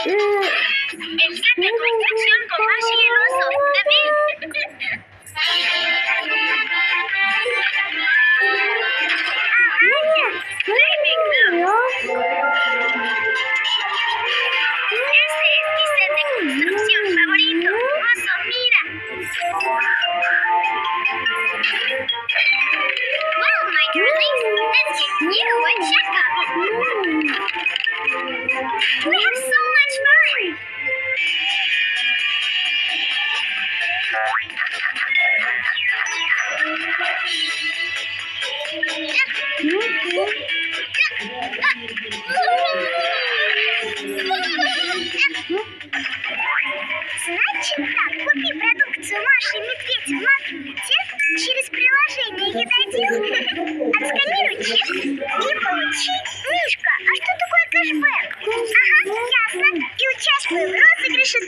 El set de construcción con Mashi y el oso. David. Este es mi set de construcción favorito. Oso, mira. Well, my darlings, let's give you a checkup. We have so much fun. Значит так, купи продукцию Маши и Медведь в магните через приложение Едодил, отсканируй чек и получи. Мишка, а что такое кэшбэк? Ага, ясно. И участвуй в розыгрыше